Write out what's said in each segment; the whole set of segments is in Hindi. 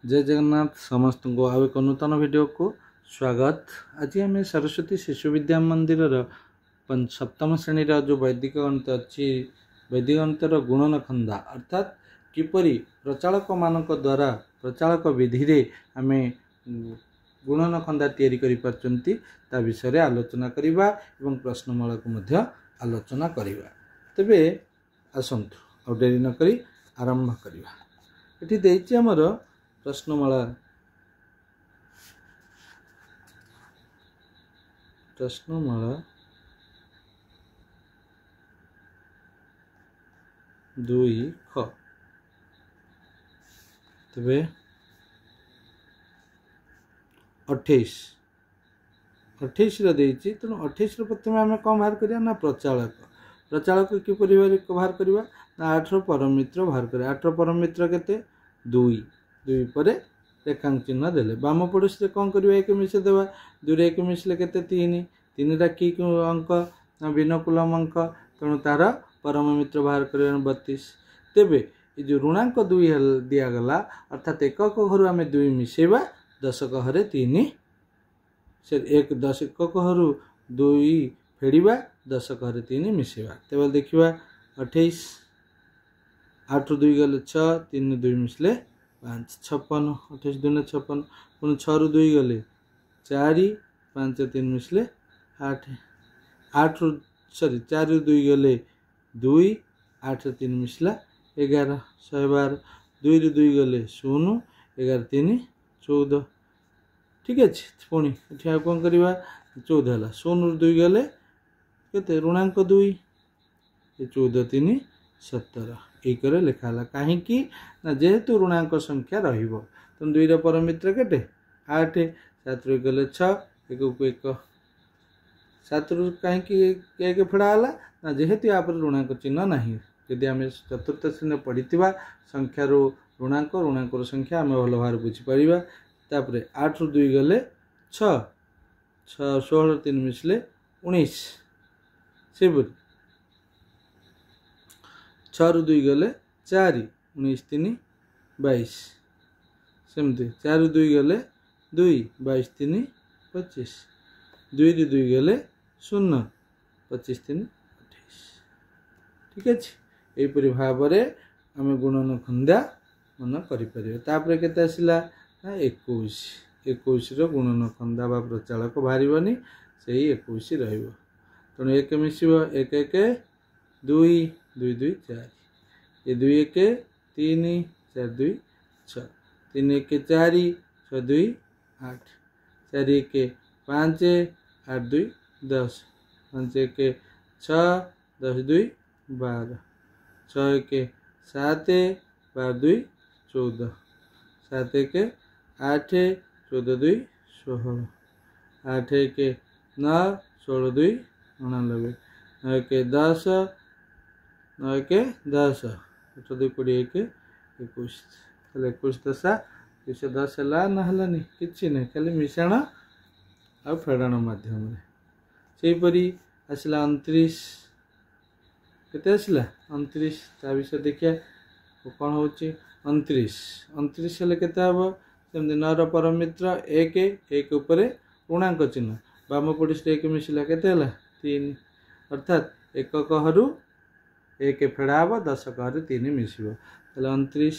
जय जगन्नाथ समस्त को आउ एक नूतन वीडियो को स्वागत। आज आम सरस्वती शिशु विद्या मंदिर सप्तम श्रेणी जो वैदिक गणित अच्छी वैदिक गणितर गुणन खंदा अर्थात किपरि प्रचालक मान द्वारा प्रचालक विधि रे आम गुणन खंदा तैयारी करि पारचंती ता विषय आलोचना करिबा एवं प्रश्नमाला को मध्य आलोचना करिबा। तबे आसंतु आ डेरी न करी आरंभ करिबा। एठी देइछि हमर प्रश्नमाला दुई ख तबे 28 तेणु 28 प्रथम आम कौन बाहर करिया ना प्रचालक किपरि बाहर करिया ना 8 परम मित्र बाहर करिया। 8 परम मित्र केते 2 पर रेखांक चिन्ह देले बाम पड़ोसी कौन करिया 1 मिसे देवा 2 रे 1 मिसले केते 3 रा की अंक ना विनकुलम अंक तेणु तार परम मित्र बाहर करिया 32। तेबे ये जो ऋणांक 2 दिया गला अर्थात एकक घर आम 2 मिसेबा दशक हरे 3 से 1 दशक घर 2 फेड़िबा दशक हरे 3 मिसेबा। तेबे देखिबा 28 8 2 गले 6 3 2 मिसले 5 56 28 2 56 पुणी 6 रु 2 गले 4 5 3 मिसले 8 8 सॉरी 4 रु 2 गले 2 8 3 मिसला 11 112 2 रु 2 गले 0 11 3 14। ठीक अच्छे पुणी ये कौन करवा 14 है 0 रु 2 गले केते ऋणांक 2 ये 14 3 17 एक लिखाला कहीं ना जेहेतु ऋणांक संख्या रहिबो तो 2 रा परम मित्र केटे 8 7 रु गले 6 1 को 1 7 रु कहीं 1 फेड़ाला ना जेहेतु यहाँ पर ऋणांक चिन्ह नहीं। यदि आम चतुर्थ श्रेणी पढ़ी संख्यार ऋणांक संख्या आम भल भाव बुझीपर। तापर 8 रु 2 गले 6 16 3 मिसले 19 से 6 रु 2 गले 4 19 3 22 सेमती 4 रु 2 गले 2 22 3 25 2 रु 2 गले 0 25 3 28। ठीक अच्छे यहीपरि भाव आम गुणन खंदा मन कर केते आसला 21 गुणन खंदा बा प्रचालक बाहरी से 21 रहिबो तेणु 1 मिसिबो 1 1 2 2 2 4 ये 2 1 3 4 2 6 3 1 4 6 2 8 4 1 5 8 2 10 5 1 6 10 2 12 6 1 7 12 2 14 7 1 8 14 2 16 8 1 9 16 2 99 9 1 10 9 1 10 8 2 21 21 21 दशा 210 है ना है कि नहीं खाली मिश्रण आ फेड़ाण मध्यम से आसला 29 केते आसला 29 ता विषय देखिए कौन हो 29 हेल्ले केते हम सेमती 9 रा परम मित्र 1 1 उपरे ऋणांक चिन्ह बाम पड़ोसी 1 मिसला केते 3 अर्थात एकक हरू 1 फेड़ा हम दशक हरू 3 मिसिबो 29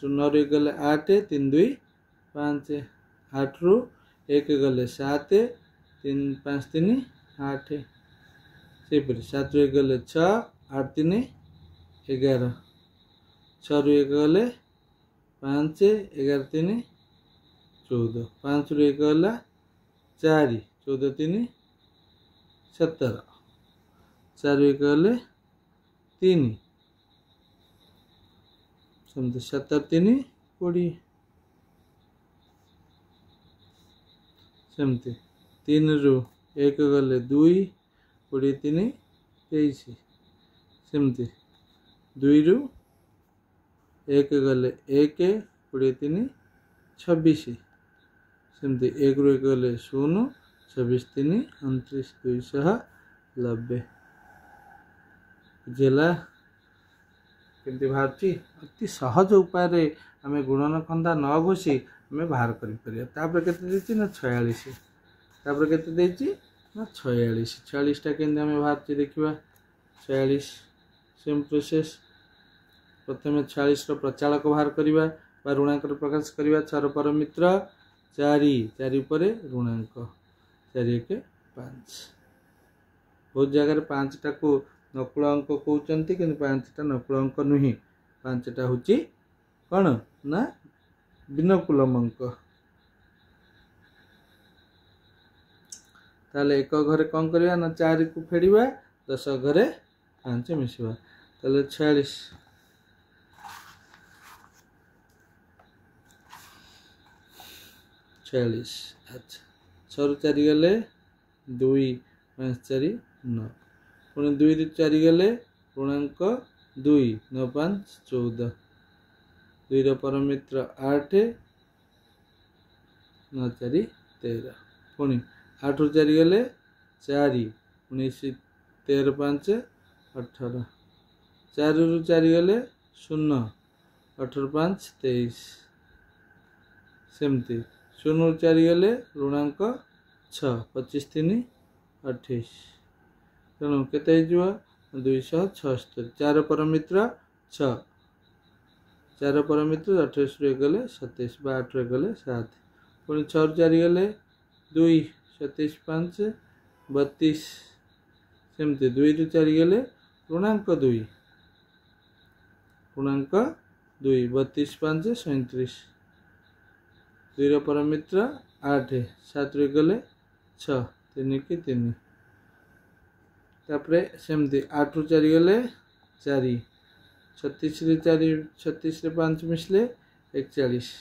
रु 9 गले 8 3 2 5 8 रु 1 गले 7 3 5 3 8 से 7 रु 1 गले 6 8 3 11 6 रु 1 गले 5 11 3 14 5 रु 1 गला 4 14 3 17 4 रु 1 गले 3 समझे 17 3 20 सेमती 3 रु 1 गले 2 20 3 23 सेमती 2 रु 1 गले 1 20 3 26 सेमती 1 रु 1 गले 0 26 3 29 290 जिला केमती बाहर अति सहज उपाय आम गुणन खंदा न घोषी आम बाहर कर 46 ना 46 टा केमती आम बाहर देखा 46 सेम प्रोसेस प्रथम 46 प्रचालक बाहर करवा ऋणांक प्रकाश करवा 6 परमित्र 4 पर ऋणांक 4 1 5 बहुत जगह 5 टा को नकुल अंक कहते कि 5 टा नकुल अंक नुहे 5 टा हूँ कौन ना बिनकुलम अंक ताले एक घरे कौन करवा ना 4 को फेड़ा 10 घरे 5 मिसवा ताले 46 अच्छा 6 ରୁ 4 गले 2 5 4 9 पुणी 2 ରୁ 4 गले ऋणांक 2 9 5 14 2 ର परमित्र 8 9 4 13 पुणी 8 ରୁ 4 गले 4 19 13 5 18 4 ରୁ 4 गले 0 18 5 23 सेमती 0 ରୁ 4 गले ऋणांक 6 25 3 28 तेणु केते 276 4 परमित्र 6 4 परमित्र 28 रू गले 27 8 रू गले 7 पुणी 6 ରୁ 4 गले 2 27 5 32 सेमती 2 ରୁ 4 गले ऋणांक 2 32 5 37 2 ର परमित्र 8 7 ରୁ गले 6 3 की 3 तापरे सेमती 8 ରୁ 4 गले 4 36 रे 4 36 रे 5 मिसले 41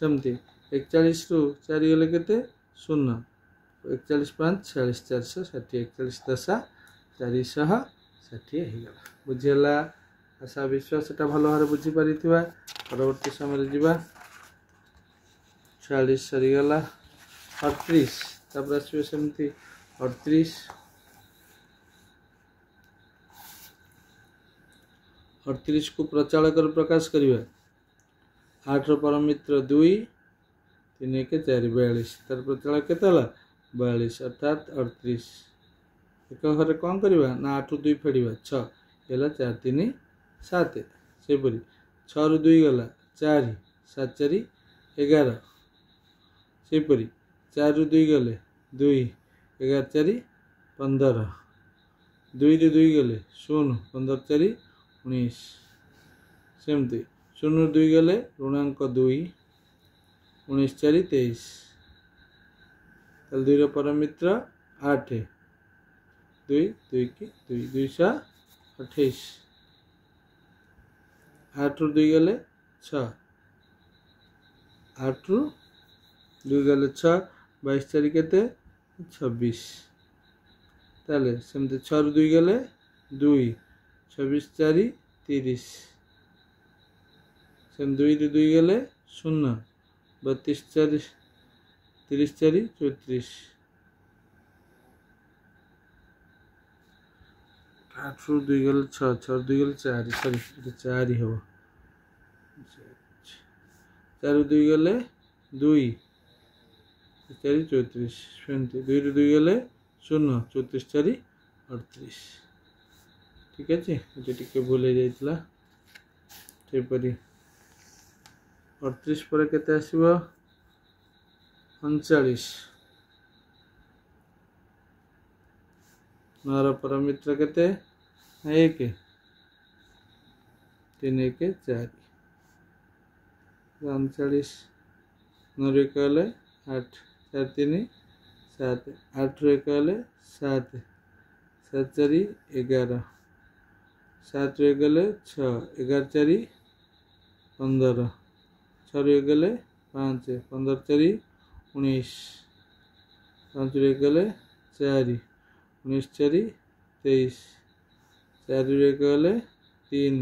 सेमती 41 ରୁ 4 गले केते 0 41 5 40 460 41 10 460 हो गला बुझिला आशा विश्वास एटा भल भाव बुझी पारि परवर्ती समय जीवा 40 सरीगला 38 तापर आसवे सेमती 38 को प्रचालक प्रकाश करिवा 8 रो परमित्र 2 3 1 4 42 तार प्रचालक केते हला 42 अर्थात 38 एक घरे कौन करवा ना 8 ରୁ 2 फेड़वा 6 हेला 4 3 7 से परी 6 ରୁ 2 गला 4 7 4 11 से परी 4 ରୁ 2 गले 2 11 4 15 2 ରୁ 2 गले 0 15 4 19 सेमती 0 ରୁ 2 गले ऋणांक 2 19 4 23 2 ର परमित्र 8 2 2 की 2 228 8 ରୁ 2 गले 6 8 ରୁ 2 गले 6 22 4 केते 26 ताले सेमते 6 ରୁ 2 गले 2 26 4 30 सेम 2 ରୁ 2 गले 0 32 4 30 4 34 8 ରୁ 2 गले 6 6 ରୁ 2 गले 4 सॉरी 4 हो 4 ରୁ 2 गले 2 4 34 सेमती 2 ରୁ 2 गले 0 34 4 38 ठीक है ये टिके भूल हो जाइतला सेपरी 38 पर केते आसीबो 39 9 रो परमित्र केते 1 3 1 4 39 9 ରୁ 1 गले 8 4 3 7 8 ରୁ 1 गले 7 7 4 11 7 ରୁ 1 गले 6 11 4 15 6 ରୁ 1 गले 5 15 4 19 5 ରୁ 1 गले 4 19 4 23 4 ରୁ 1 गले 3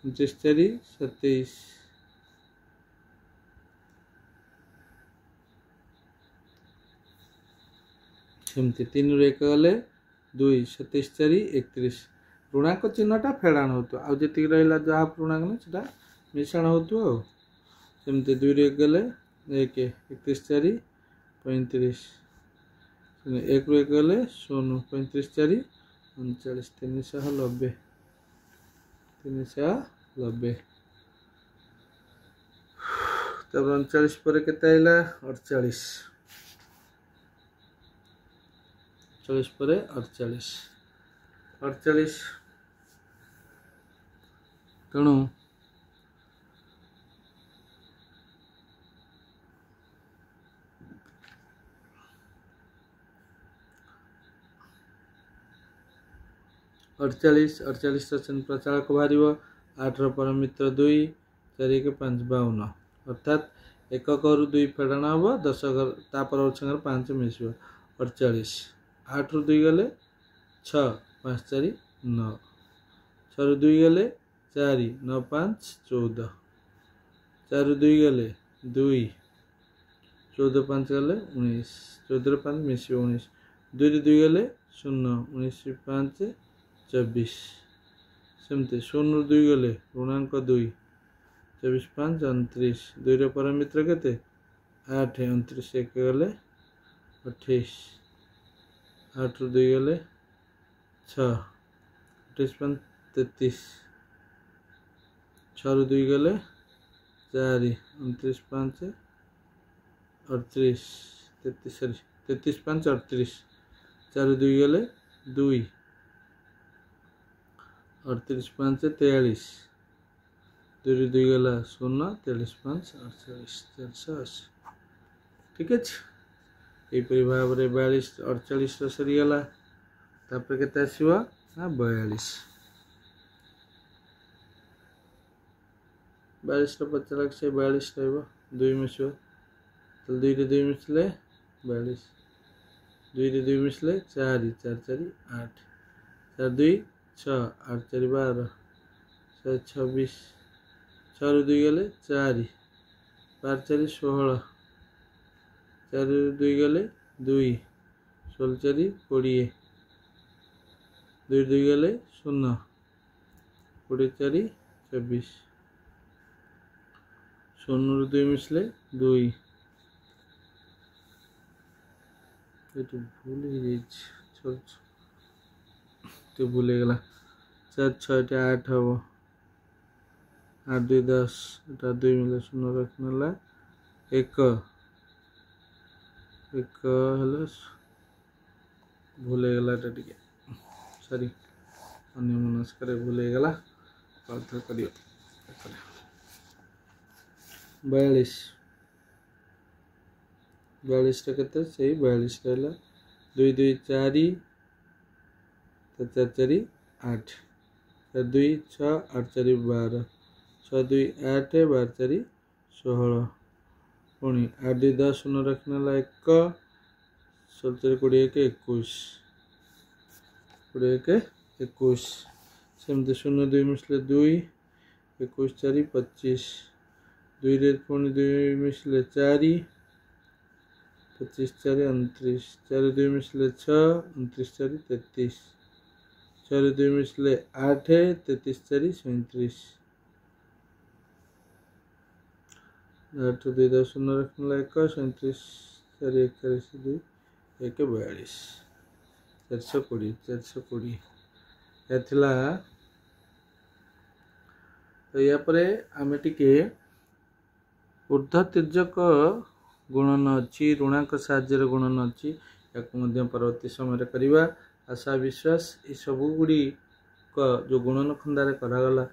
29 4 27 सेमती 3 ରୁ 1 गले 2 27 4 31 ऋणांक चिन्हटा फेड़ाण हो जी रहा जहाँ ऋणांक नहीं से मिशाण हो सेमती 2 रे गले 1 31 4 35 1 रू 1 गले 0 35 4 39 390 390 तब 39 पर केते आइला 48 40 पर 48 तेणु अड़चाश प्रचालक बाहर 8 परम मित्र 2 4 1 5 52 अर्थात 1 घरु 2 फेड़ाण हम 10 घर तापर 5 मिस 48 8 रू 2 गले 6 5 4 9 6 रू 2 गले 4 9 5 14 4 रू 2 गले 2 14 5 गले 19 14 रू 5 मिस 19 2 रू 2 गले 0 19 5 24 सेमती 0 रू 2 गले ऋणांक 2 24 5 29 2 रे परम मित्र केते 8 29 1 गले 28 8 रू 2 गले 6 28 5 33 6 रू 2 गले 4 29 5 38 33 5 38 4 रू 2 गले 2 38 5 43 2 रू 2 गला 0 43 5 48 480 ठीक है यहीपरी भाव में 42 48 सरीगला तापर केते आसीबा ना 42 50 से 42 रहिबो 2 मिसो तो 2 रे 2 मिसले 42 2 रे 2 मिसले 4 4 4 8 4 2 6 8 4 12 6 26 6 रू 2 गले 4 12 4 16 4 रू 2 गले 2 16 4 20 2 2 गले 0 20 4 26 0 रू 2 मिसले 2 ये तो भूल ही गई तो भूल गला 4 6 8 हम 8 2 10 एटा 2 मिले 0 रखनेला 1 हेले भूल गला टिके सॉरी अन्य मनस्कर भूल गला अर्थ करियो 42 टा केते सही 42 रहला 2 2 4 4 4 8 4 2 6 8 4 12 6 2 8 12 4 16 पुणी 8 2 10 0 रखनेला 1 16 20 के 21 20 के 21 सेमती 0 2 मिसले 2 21 4 25 2 रे पुणी 2 मिसले 4 25 4 29 4 2 मिसले 6 29 4 33 4 2 मिसले 8 33 4 37 8 2 10 0 रखने 1 37 4 41 2 1 42 420 एथिला तो या परे आमे टिके ऊर्ध्व तिर्यक गुणन अच्छी ऋणांक साहाय्य गुणन अच्छी या परवर्ती समय करवा आशा विश्वास ये सब गुड़ी जो गुणन खंडार करागला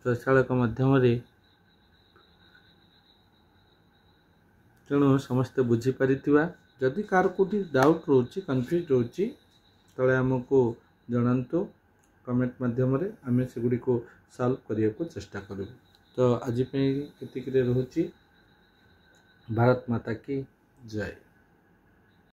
प्रचालक माध्यम तेणु समस्ते बुझीपारी जदि कार कोटी डाउट रोची कन्फ्यूज रोची तले आमको जनातु कमेंट माध्यम आम से गुड़ी को सॉल्व करने को चेष्टा करूँ। तो आज एतिक रोची। भारत माता की जय।